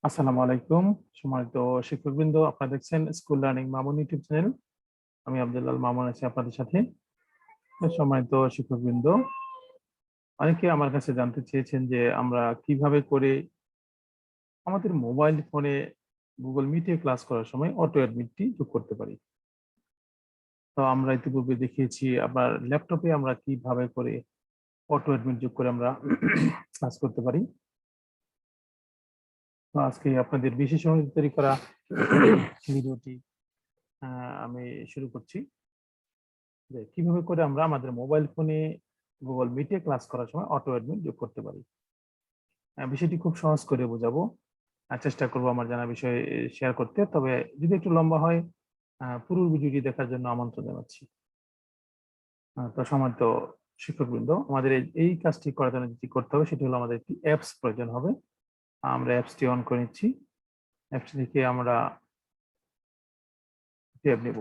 আসসালামু আলাইকুম। সম্মানিত শিক্ষকবৃন্দ, আপনারা দেখছেন school learning Mamun YouTube channel. আমি আব্দুল্লাহ মামুন আছি আপনাদের সাথে। সম্মানিত শিক্ষকবৃন্দ, অনেকে আমার কাছে জানতে চেয়েছেন যে আমরা কিভাবে করে আমাদের মোবাইল ফোনে গুগল মিটে ক্লাস করার সময় অটো অ্যাডমিটটি যোগ করতে পারি। তো আমরা ইতিপূর্বে দেখিয়েছি আপনার ল্যাপটপে আমরা কিভাবে করে অটো অ্যাডমিট যোগ করে আমরা ক্লাস করতে পারি। তো আজকে আপনাদের বিশেষ তৈরি করা ভিডিওটি আমি শুরু করছি যে কিভাবে করে আমরা আমাদের মোবাইল ফোনে গুগল মিটে ক্লাস করার সময় অটো অ্যাডমিট যোগ করতে পারি। বিষয়টি খুব সহজ করে বোঝাবো, চেষ্টা করবো আমার জানা বিষয় শেয়ার করতে। তবে যদি একটু লম্বা হয়, পুরো ভিডিওটি দেখার জন্য আমন্ত্রণ জানাচ্ছি। তো সম্মানিত শিক্ষকবৃন্দ, আমাদের এই কাজটি করার জন্য যেটি করতে হবে সেটি হলো আমাদের একটি অ্যাপস প্রয়োজন হবে। আমরা অ্যাপসটি অন করে নিচ্ছি। অ্যাপসটি থেকে আমরা ট্যাব নেব।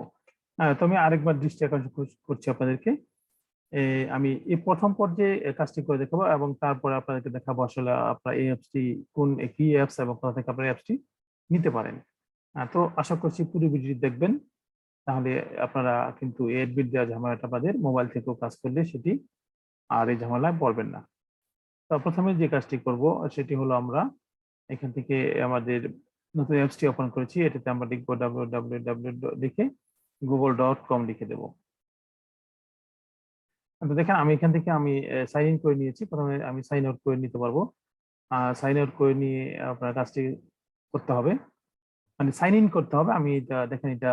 তো আমি আরেকবার দৃষ্টি আকর্ষণ করছি আপনাদেরকে। আমি এই প্রথম পর্যায়ে কাজটি করে দেখাবো এবং তারপরে আপনাদেরকে দেখাবো আসলে আপনার এই অ্যাপসটি কোন কি অ্যাপস এবং কোথা থেকে আপনার অ্যাপসটি নিতে পারেন। তো আশা করছি পুরো ভিডিওটি দেখবেন, তাহলে আপনারা কিন্তু এডমিট দেওয়া ঝামেলাটা আপনাদের মোবাইল থেকেও কাজ করলে সেটি আর এই ঝামেলায় পড়বেন না। তো প্রথমে যে কাজটি করব সেটি হলো আমরা এখান থেকে আমাদের নতুন অ্যাপসটি ওপেন করেছি, এটাতে আমরা লিখবো www লিখে google.com লিখে দেবো। তো দেখেন আমি এখান থেকে আমি সাইন ইন করে নিয়েছি। প্রথমে আমি সাইন আউট করে নিতে পারবো। সাইন আউট করে নিয়ে আপনার কাজটি করতে হবে, মানে সাইন ইন করতে হবে। আমি এটা দেখেন এটা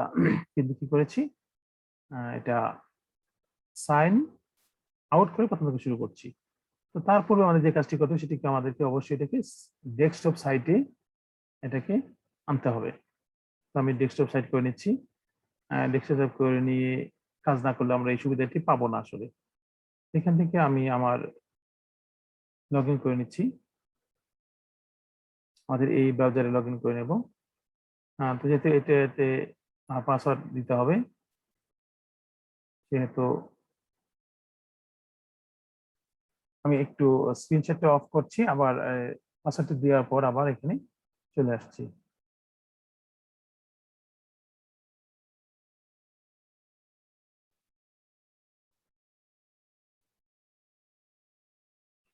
কিন্তু কি করেছি, এটা সাইন আউট করে প্রথম থেকে শুরু করছি। তো তারপরে আমাদের যে কাজটি করতে হবে সেটিকে আমাদেরকে অবশ্যই এটাকে ডেস্কটপ সাইটে এটাকে আনতে হবে। তো আমি ডেস্কটপ সাইট করে নিচ্ছি। ডেস্কটপ করে নিয়ে কাজ না করলে আমরা এই সুবিধাটি পাবো না আসলে। এখান থেকে আমি আমার লগ ইন করে নিচ্ছি। আমাদের এই ব্রাউজারে লগ ইন করে নেব। তো যেহেতু এটাতে পাসওয়ার্ড দিতে হবে, সেহেতু আমি একটু স্ক্রিনশটটা অফ করছি, আবার পাসওয়ার্ডটা দেওয়ার পর আবার এখানে চলে আসছি।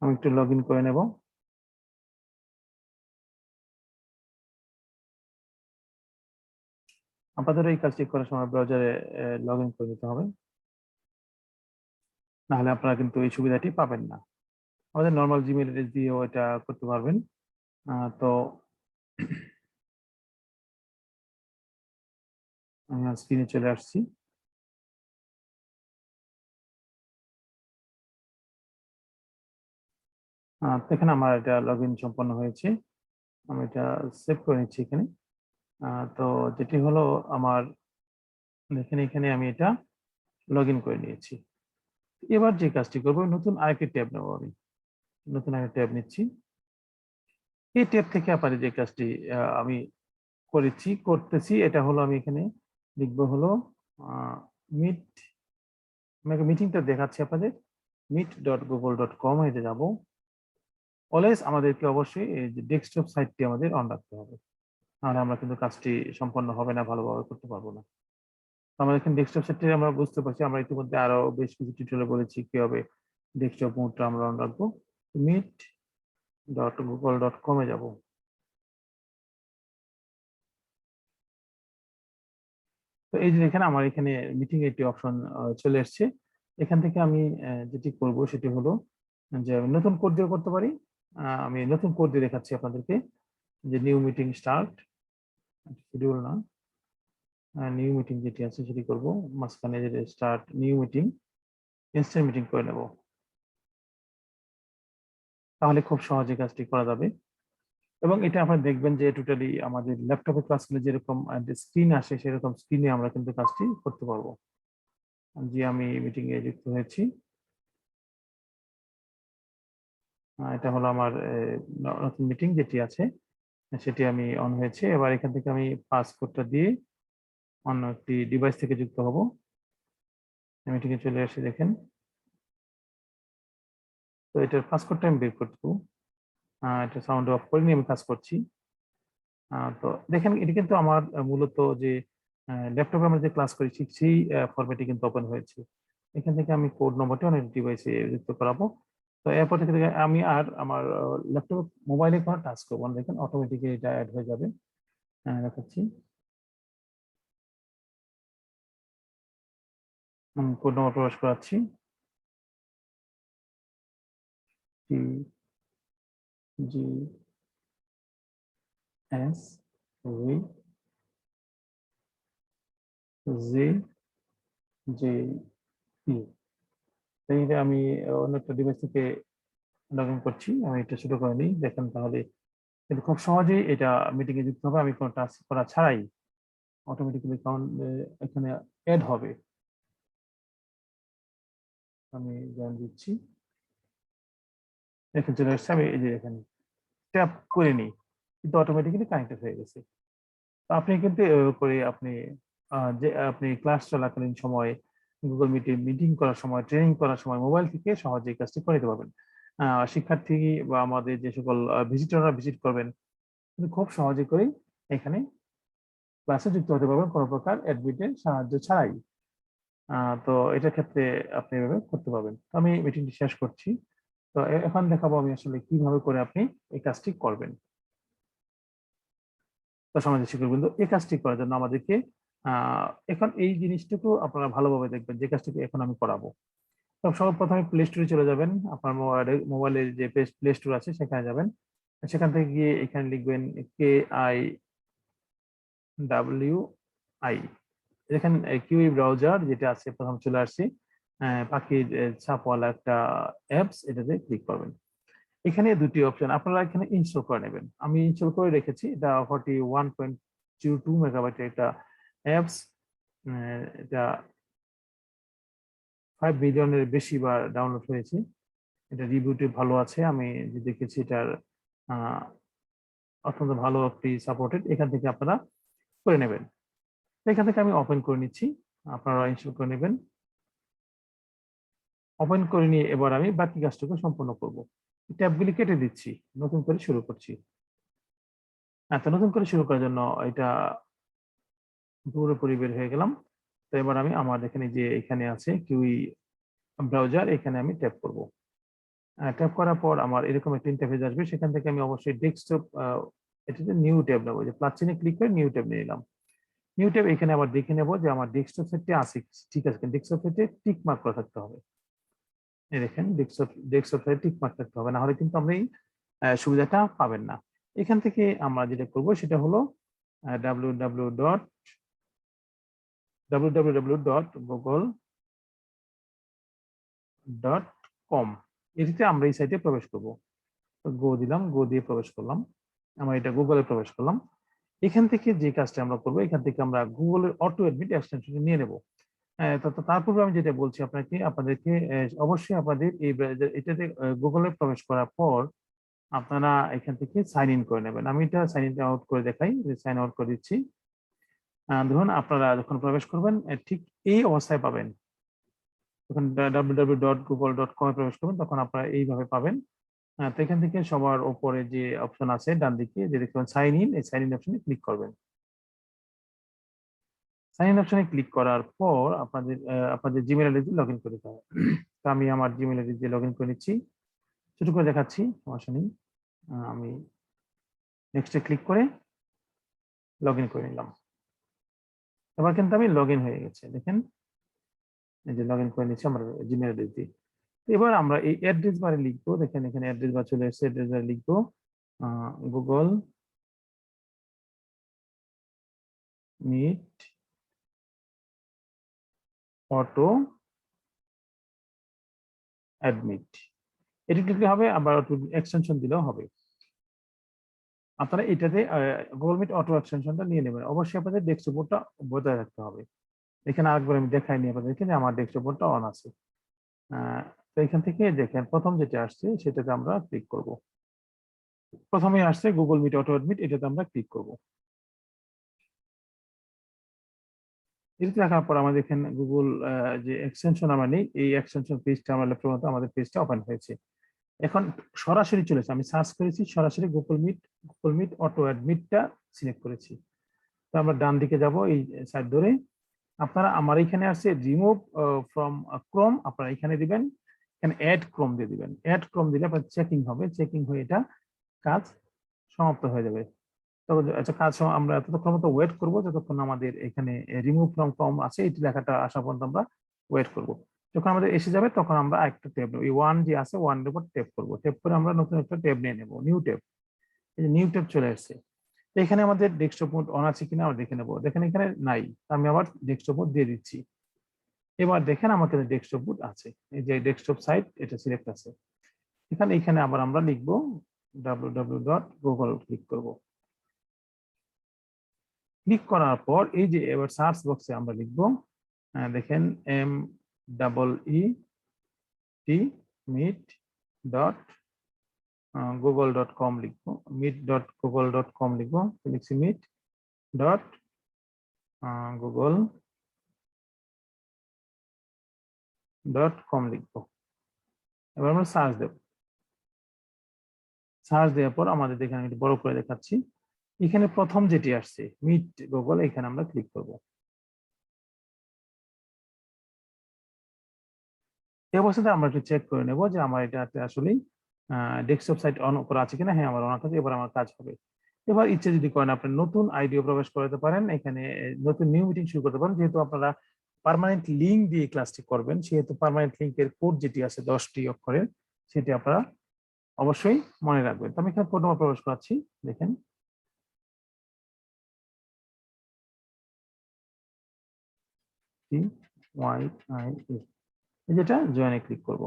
আমি একটু লগ ইন করে নেব। আপনাদের এই কাজটি করার সময় ব্রাউজারে লগ ইন করে নিতে হবে, নাহলে আপনারা কিন্তু এই সুবিধাটি পাবেন না। আমাদের নর্মাল জিমেল অ্যাড্রেস দিয়েও এটা করতে পারবেন। তো আমি স্ক্রিনে চলে আসছি। এখানে আমার এটা লগ ইন সম্পন্ন হয়েছে। আমি এটা সেভ করে নিচ্ছি এখানে। তো যেটি হলো আমার এখানে এখানে আমি এটা লগ ইন করে নিয়েছি। এবার যে কাজটি করবো, নতুন আরেকটি ট্যাব নেবো। আমি নতুন আরেকটি ট্যাব নিচ্ছি। এই ট্যাব থেকে আপনাদের যে কাজটি আমি করতেছি, এটা হলো আমি এখানে লিখবো হলো মিট। আমি মিটিংটা দেখাচ্ছি আপনাদের। meet.google.com এ যাব। অলওয়েজ আমাদেরকে অবশ্যই এই যে ডেস্কটপ সাইটটি আমাদের অন রাখতে হবে, নাহলে আমরা কিন্তু কাজটি সম্পন্ন হবে না, ভালোভাবে করতে পারবো না। আমাদের এখানে ডেস্কটপ সাইটটি আমরা বুঝতে পারছি, আমরা ইতিমধ্যে আরো বেশ কিছু টিউটোরিয়ালে বলেছি কিভাবে ডেস্কটপ মোডটা আমরা অন রাখবো। meet.google.com এ যাব। তো এই যে এখানে আমার এখানে মিটিং একটি অপশন চলে এসেছে। এখান থেকে আমি যেটি করব সেটি হলো যে নতুন কোড দিয়ে করতে পারি। আমি নতুন কোড দিয়ে দেখাচ্ছি আপনাদেরকে, যে নিউ মিটিং স্টার্ট, শিডিউল না, নিউ মিটিং যেটি আছে সেটি করব। মাঝখানে যে start new meeting, instant meeting করে নেব। তাহলে খুব সহজে কাজটি করা যাবে। এবং এটা আপনারা দেখবেন যে টোটালি আমাদের ল্যাপটপে ক্লাসগুলো যেরকম স্ক্রিন আসে সেরকম স্ক্রিনে আমরা কিন্তু কাজটি করতে পারবো। যে আমি মিটিং এ যুক্ত হয়েছি। এটা হলো আমার নতুন মিটিং যেটি আছে, সেটি আমি অন হয়েছে। এবার এখান থেকে আমি পাসকোডটা দিয়ে অন্য একটি ডিভাইস থেকে যুক্ত হব। মিটিং এ চলে আসি, দেখেন। তো এটার পাসকোডটা আমি বের করতে, এটা সাউন্ড অফ করে নিয়ে আমি কাজ করছি। তো দেখেন এটা কিন্তু আমার মূলত যে ল্যাপটপে আমরা যে ক্লাস করি ঠিক সেই ফরম্যাটে কিন্তু ওপেন হয়েছে। এখান থেকে আমি কোড নম্বরটা অনেক ডিভাইসে যুক্ত করাবো। তো এরপর থেকে আমি আর আমার ল্যাপটপ মোবাইলে কোনো টাচ করবো না, দেখেন অটোমেটিক্যালি এটা অ্যাড হয়ে যাবে। দেখাচ্ছি, কোড নম্বর প্রবেশ করাচ্ছি, T G S V G J P. এইটা আমি অন্য একটা ডিভাইস থেকে লগ ইন করছি, আমি এটা শুরু করে নিই, দেখেন তাহলে কিন্তু খুব সহজেই এটা মিটিং এ যুক্ত হবে, আমি কোনো টাচ করা ছাড়াই অটোমেটিক্যালি কাউন্ট এখানে অ্যাড হবে। আমি জয়েন দিচ্ছি, এখানে চলে আসছে, আমি এই যে এখানে ট্যাপ করে নিই কিন্তু অটোমেটিক্যালি কানেক্টেড হয়ে গেছে। তো আপনি কিন্তু এভাবে করে আপনি যে আপনি ক্লাস চলাকালীন সময় গুগল মিটে মিটিং করার সময় ট্রেনিং করার সময় মোবাইল থেকে সহজে এই কাজটি করে নিতে পারবেন। শিক্ষার্থী বা আমাদের যে সকল ভিজিটররা ভিজিট করবেন কিন্তু খুব সহজে করেই এখানে ক্লাসে যুক্ত হতে পারবেন কোনো প্রকার অ্যাডমিটের সাহায্য ছাড়াই। তো এটার ক্ষেত্রে আপনি এভাবে করতে পারবেন। তো আমি মিটিংটি শেষ করছি। তো এখন দেখাবো আমি আসলে কিভাবে করে আপনি এই কাজটি করবেন। তো সমাজের শিক্ষকবৃন্দ, এই কাজটি করার জন্য আমাদেরকে এখন এই জিনিসটুকু আপনারা ভালোভাবে দেখবেন যে কাজটুকু এখন আমি করাবো। তো সর্বপ্রথমে প্লে স্টোরে চলে যাবেন, আপনার মোবাইলের যে প্লে স্টোর আছে সেখানে যাবেন, সেখান থেকে গিয়ে এখানে লিখবেন KIWI, এখানে কিউই ব্রাউজার যেটা আছে প্রথম চলে আসছে, পাখির ছাপওয়ালা একটা অ্যাপস, এটাতে ক্লিক করবেন। এখানে দুটি অপশন আপনারা এখানে ইনস্টল করে নেবেন, আমি ইনস্টল করে রেখেছি, এটা 41.02 মেগাবাইটের একটা অ্যাপস। এটা 5 বিলিয়নের বেশি বার ডাউনলোড হয়েছে, এটা রিভিউটি ভালো আছে, আমি যে দেখেছি এটার আহ, অত্যন্ত ভালো একটি সাপোর্টেড, এখান থেকে আপনারা করে নেবেন। এখান থেকে আমি ওপেন করে নিচ্ছি, আপনারা ইনস্টল করে নেবেন। ওপেন করে নিয়ে এবার আমি বাকি কাজটুকু সম্পন্ন করব। ট্যাবগুলি কেটে দিচ্ছি, নতুন করে শুরু করছি। তো নতুন করে শুরু করার জন্য এটা পুরোপুরি বের হয়ে গেলাম। তো এবার আমি আমার এখানে যে এখানে আছে কিউই ব্রাউজার, এখানে আমি ট্যাপ করব। ট্যাপ করার পর আমার এরকম একটা ইন্টারফেস আসবে, সেখান থেকে আমি অবশ্যই ডেস্কটপ, এটাতে নিউ ট্যাব নেবো, যে প্লাস চিহ্নে ক্লিক করে নিউ ট্যাব নিয়ে নিলাম। নিউ ট্যাব এখানে আবার দেখে নেবো যে আমার ডেস্কটপ সেটটি আছে, ঠিক আছে, ডেস্কটপ সেটে টিক মার্ক করা থাকতে হবে। এই দেখেন ডেস্কটপ সেটে টিক মার্ক থাকতে হবে, না হলে কিন্তু আপনি সুবিধাটা পাবেন না। এখান থেকে আমরা যেটা করব সেটা হলো www.google.com, এটিতে আমরা এই সাইটে প্রবেশ করব। গো দিলাম, গো দিয়ে প্রবেশ করলাম, আমরা এটা গুগলে প্রবেশ করলাম। এখান থেকে যে কাজটা আমরা করবো, এখান থেকে আমরা গুগলের অটো অ্যাডমিট এক্সটেনশন নিয়ে নেব। তারপরে আমি যেটা বলছি আপনাদেরকে অবশ্যই আপনাদের এই এটাতে গুগলে প্রবেশ করার পর আপনারা এখান থেকে সাইন ইন করে নেবেন। আমি এটা সাইন ইন আউট করে দেখাই, সাইন আউট করে দিচ্ছি। ধরুন আপনারা যখন প্রবেশ করবেন ঠিক এই অবস্থায় পাবেন, যখন www.google.com এ প্রবেশ করবেন তখন আপনারা এইভাবে পাবেন। তো এখান থেকে সবার উপরে যে অপশন আছে ডান দিকে, যে দেখবেন সাইন ইন, এই সাইন ইন অপশনে ক্লিক করবেন। সাইন ইন অপশনে ক্লিক করার পর আপনাদের জিমেল আইডি লগ ইন করতে হবে। তো আমি আমার জিমেল আইডি দিয়ে লগ ইন করে নিচ্ছি, ছোট করে দেখাচ্ছি, সমস্যা নেই। আমি নেক্সটে ক্লিক করে লগ ইন করে নিলাম। এবার কিন্তু আমি লগ ইন হয়ে গেছে, দেখেন এই যে লগ ইন করে নিচ্ছি আমার জিমেল আইডি দিয়ে। এবার আমরা এই অ্যাড্রেস বারে লিখবো, দেখেন এখানে অ্যাড্রেস বার চলে এসেছে, অ্যাড্রেস বারে লিখবো গুগল মিট অটো অ্যাডমিট, এটি লিখলে হবে, আবার এক্সটেনশন দিলেও হবে। আপনারা এটাতে গুগল মিট অটো এক্সটেনশনটা নিয়ে নেবেন, অবশ্যই আপনাদের ডেস্কটপ মোডটা বজায় রাখতে হবে। এখানে আরেকবার আমি দেখাইনি আপনাদেরকে যে আমার ডেস্কটপ মোডটা অন আছে। তো এখান থেকে দেখেন প্রথম যেটা আসছে সেটাতে আমরা ক্লিক করব। প্রথমে আসছে গুগল মিট অটো অ্যাডমিট, এটাতে আমরা ক্লিক করব। এটাতে রাখার পর আমাদের এখানে গুগল যে এক্সটেনশন আমরা নেই, এই এক্সটেনশন পেজটা আমরা ল্যাপটপে আমাদের পেজটা ওপেন হয়েছে। এখন সরাসরি চলেছে, আমি সার্চ করেছি সরাসরি গুগল মিট অটো অ্যাডমিটটা সিলেক্ট করেছি। তো আমরা ডান দিকে যাব এই সাইড ধরে। আপনারা আমার এখানে আছে রিমুভ ফ্রম ক্রোম, আপনারা এখানে দিবেন, এখানে অ্যাড ক্রোম দিয়ে দিবেন। অ্যাড ক্রোম দিলে আপনার চেকিং হবে, চেকিং হয়ে এটা কাজ সমাপ্ত হয়ে যাবে। তো আচ্ছা, কাজ আমরা ততক্ষণ মতো ওয়েট করবো যতক্ষণ আমাদের এখানে রিমুভ ফ্রম ক্রোম আছে এই লেখাটা আসা পর্যন্ত আমরা ওয়েট করব। যখন আমাদের এসে যাবে তখন আমরা একটা ট্যাব নেব, এই ওয়ান যে আছে ওয়ানের উপর ট্যাপ করবো, ট্যাপ করে আমরা নতুন একটা ট্যাব নিয়ে নেব, নিউ ট্যাব। এই যে নিউ ট্যাব চলে আসছে। এখানে আমাদের ডেস্কটপ মোড অন আছে কিনা আমরা দেখে নেবো, দেখেন এখানে নাই, আমি আবার ডেস্কটপ মোড দিয়ে দিচ্ছি। এবার দেখেন আমার কাছে ডেস্কটপ মোড আছে, এই যে ডেস্কটপ সাইট এটা সিলেক্ট আছে। এখানে আবার আমরা লিখবো www.google ক্লিক করব। ক্লিক করার পর এই যে এবার সার্চ বক্সে আমরা লিখবো, দেখেন MEET মিট ডট google.com লিখবো, meet.google.com লিখবো, লিখছি meet.google.com লিখবো। এবার আমরা সার্চ দেব, সার্চ দেওয়ার পর আমাদের এখানে আমি বড় করে দেখাচ্ছি, এখানে প্রথম যেটি আসছে মিট গুগল, এখানে আমরা ক্লিক করব। এই অবস্থাতে আমরা একটু চেক করে নেব যে আমার এটাতে আসলে ডেস্কটপ সাইট অন করা আছে কিনা। হ্যাঁ, আমার অন আছে, এবার আমার কাজ হবে। এবার ইচ্ছে যদি করেন আপনি নতুন আইডিও প্রবেশ করতে পারেন, এখানে নতুন নিউ মিটিং শুরু করতে পারেন। যেহেতু আপনারা পার্মানেন্ট লিঙ্ক দিয়ে ক্লাসটি করবেন, সেহেতু পার্মানেন্ট লিঙ্কের কোড যেটি আছে 10টি অক্ষরের, সেটি আপনারা অবশ্যই মনে রাখবেন। তো আমি এখানে কোড নম্বর প্রবেশ করাচ্ছি, দেখেন যেটা জয়েনে ক্লিক করব।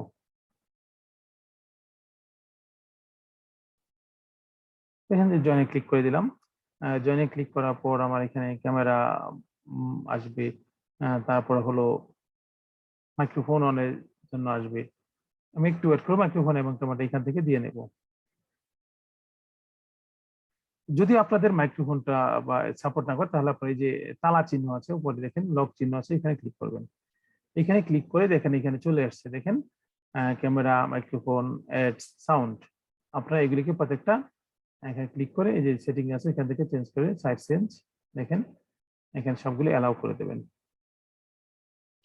এখানে জয়েনে ক্লিক করে দিলাম। জয়েনে ক্লিক করার পর আমার এখানে ক্যামেরা আসবে, তারপর হলো মাইক্রোফোন অনের জন্য আসবে। আমি একটু ওয়েট করবো, মাইক্রোফোন এবং ক্যামেরাটা এখান থেকে দিয়ে নেব। যদি আপনাদের মাইক্রোফোনটা বা সাপোর্ট না করে তাহলে আপনার এই যে তালা চিহ্ন আছে উপরে দেখেন, লক চিহ্ন আছে, এখানে ক্লিক করবেন। এখানে ক্লিক করে দেখেন এখানে চলে আসছে, দেখেন ক্যামেরা, মাইক্রোফোন, অ্যাডস, সাউন্ড। আপনারা এগুলিকে প্রত্যেকটা এখানে ক্লিক করে এই যে সেটিং আছে এখান থেকে চেঞ্জ করে সাইড চেঞ্জ, দেখেন এখানে সবগুলো অ্যালাউ করে দেবেন।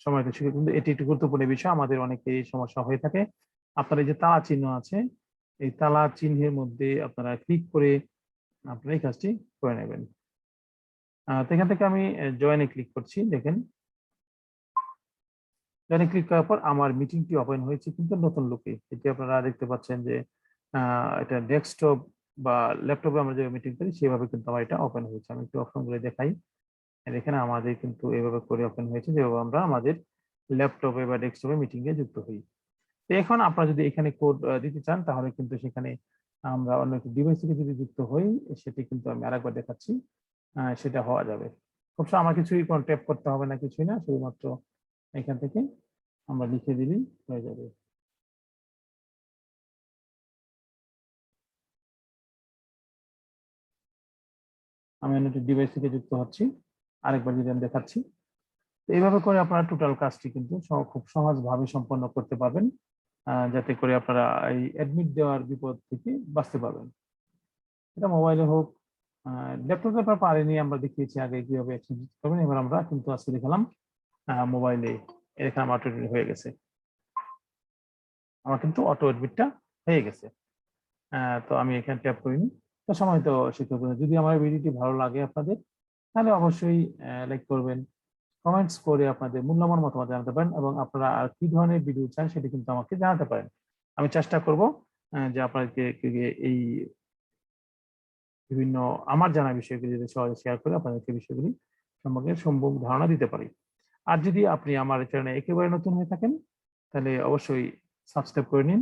সময় কিন্তু এটি একটি গুরুত্বপূর্ণ বিষয়, আমাদের অনেকে এই সমস্যা হয়ে থাকে। আপনার এই যে তালা চিহ্ন আছে, এই তালা চিহ্নের মধ্যে আপনারা ক্লিক করে আপনারা এই কাজটি করে নেবেন। তো এখান থেকে আমি জয়েনে ক্লিক করছি, দেখেন জয়েনে ক্লিক করার পর আমার মিটিংটি ওপেন হয়েছে কিন্তু নতুন লুকে। এটি আপনারা দেখতে পাচ্ছেন যে এটা ডেস্কটপ বা ল্যাপটপে আমরা যে মিটিং করি সেভাবে কিন্তু আমার এটা ওপেন হয়েছে। আমি একটু অপশনগুলো দেখাই, দেখেন আমাদের কিন্তু এভাবে করে ওপেন হয়েছে যেভাবে আমরা আমাদের ল্যাপটপে বা ডেস্কটপে মিটিং এ যুক্ত হই। তো এখন আপনারা যদি এখানে কোড দিতে চান তাহলে কিন্তু সেখানে আমরা অন্য একটি ডিভাইস থেকে যদি যুক্ত হই, সেটি কিন্তু আমি আরেকবার দেখাচ্ছি, সেটা হওয়া যাবে। খুব আমার কিছুই কোনো ট্যাপ করতে হবে না, কিছুই না, শুধুমাত্র এখান থেকে আমরা লিখে দিলেই হয়ে যাবে। আমি অন্য একটি ডিভাইস থেকে যুক্ত হচ্ছি, আরেকবার যদি আমি দেখাচ্ছি। তো এইভাবে করে আপনারা টোটাল কাজটি কিন্তু খুব সহজভাবে সম্পন্ন করতে পারবেন, যাতে করে আপনারা এই অ্যাডমিট দেওয়ার বিপদ থেকে বাঁচতে পারবেন। এটা মোবাইলে হোক, ল্যাপটপে আপনারা পারেনি, আমরা দেখিয়েছি আগে কিভাবে অ্যাডমিট করবেন। এবার আমরা কিন্তু আজকে দেখালাম মোবাইলে। এখানে আমার অটো হয়ে গেছে, আমার কিন্তু অটো অ্যাডমিটটা হয়ে গেছে। তো আমি এখানে ট্যাপ করিনি। তো সময় তো শিক্ষক, যদি আমার ভিডিওটি ভালো লাগে আপনাদের তাহলে অবশ্যই লাইক করবেন, কমেন্টস করে আপনাদের মূল্যবান মতামত জানাতে পারেন, এবং আপনারা আর কি ধরনের ভিডিও চান সেটি কিন্তু আমাকে জানাতে পারেন। আমি চেষ্টা করব যে আপনাদেরকে এই বিভিন্ন আমার জানা বিষয়গুলি যদি সহজে শেয়ার করে আপনাদেরকে বিষয়গুলি সম্পর্কে সম্ভব ধারণা দিতে পারি। আর যদি আপনি আমার চ্যানেলে একেবারে নতুন হয়ে থাকেন তাহলে অবশ্যই সাবস্ক্রাইব করে নিন।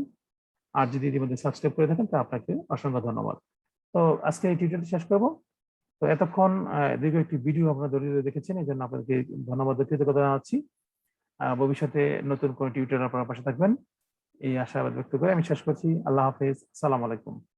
আর যদি ইতিমধ্যে সাবস্ক্রাইব করে থাকেন তা আপনাকে অসংখ্য ধন্যবাদ। তো আজকে এই টিউটোরিয়ালটি শেষ করব। তো এতক্ষণ দীর্ঘ একটি ভিডিও আপনারা ধরে দেখেছেন, এই জন্য আপনাদেরকে ধন্যবাদ কৃতজ্ঞতা জানাচ্ছি। ভবিষ্যতে নতুন কোনো টিউটোরিয়াল আপনার পাশে থাকবেন এই আশাবাদ ব্যক্ত করে আমি শেষ করছি। আল্লাহ হাফেজ, সালাম আলাইকুম।